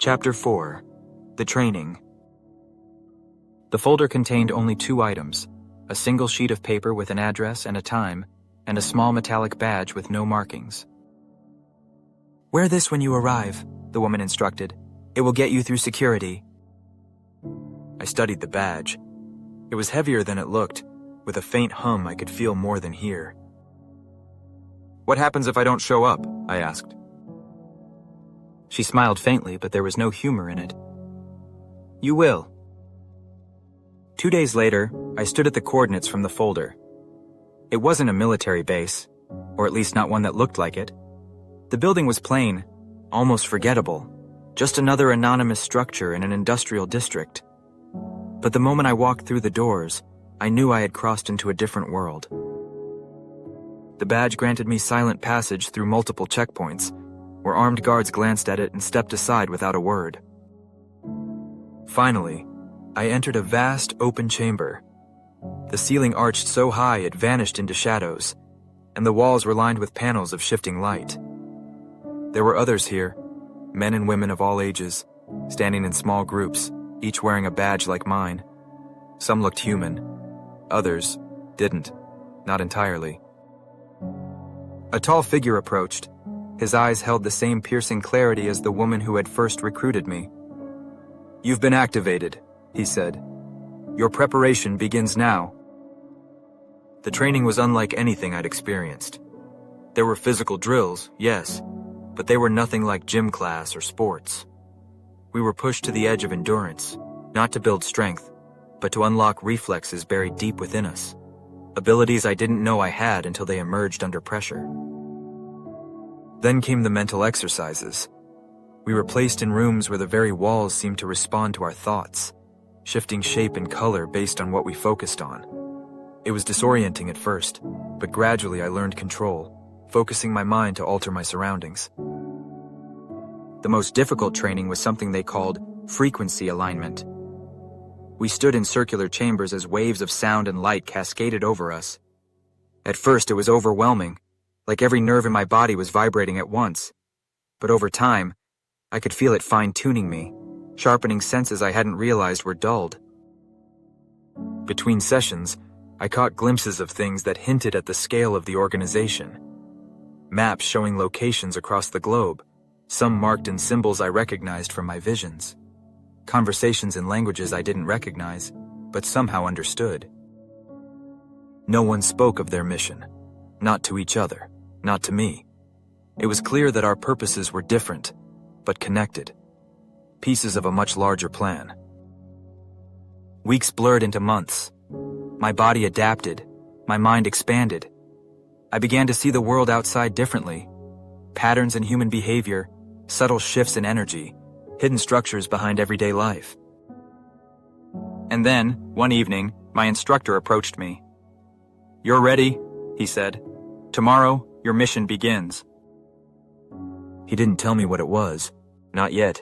Chapter 4. The Training. The folder contained only 2 items, a single sheet of paper with an address and a time, and a small metallic badge with no markings. "Wear this when you arrive," the woman instructed. "It will get you through security." I studied the badge. It was heavier than it looked. With a faint hum I could feel more than hear. "What happens if I don't show up?" I asked. She smiled faintly, but there was no humor in it. "You will." 2 days later, I stood at the coordinates from the folder. It wasn't a military base, or at least not one that looked like it. The building was plain, almost forgettable, just another anonymous structure in an industrial district. But the moment I walked through the doors, I knew I had crossed into a different world. The badge granted me silent passage through multiple checkpoints, where armed guards glanced at it and stepped aside without a word. Finally, I entered a vast open chamber. The ceiling arched so high it vanished into shadows, and the walls were lined with panels of shifting light. There were others here, men and women of all ages, standing in small groups, each wearing a badge like mine. Some looked human. Others didn't, not entirely. A tall figure approached. His eyes held the same piercing clarity as the woman who had first recruited me. "You've been activated," he said. "Your preparation begins now." The training was unlike anything I'd experienced. There were physical drills, yes, but they were nothing like gym class or sports. We were pushed to the edge of endurance, not to build strength, but to unlock reflexes buried deep within us, abilities I didn't know I had until they emerged under pressure. Then came the mental exercises. We were placed in rooms where the very walls seemed to respond to our thoughts, shifting shape and color based on what we focused on. It was disorienting at first, but gradually I learned control, focusing my mind to alter my surroundings. The most difficult training was something they called frequency alignment. We stood in circular chambers as waves of sound and light cascaded over us. At first it was overwhelming, like every nerve in my body was vibrating at once. But over time, I could feel it fine-tuning me, sharpening senses I hadn't realized were dulled. Between sessions, I caught glimpses of things that hinted at the scale of the organization. Maps showing locations across the globe, some marked in symbols I recognized from my visions. Conversations in languages I didn't recognize, but somehow understood. No one spoke of their mission, not to each other, not to me. It was clear that our purposes were different, but connected, pieces of a much larger plan. Weeks blurred into months. My body adapted, my mind expanded. I began to see the world outside differently, patterns in human behavior, subtle shifts in energy, hidden structures behind everyday life. And then, one evening, my instructor approached me. "You're ready," he said. "Tomorrow, your mission begins." He didn't tell me what it was, not yet.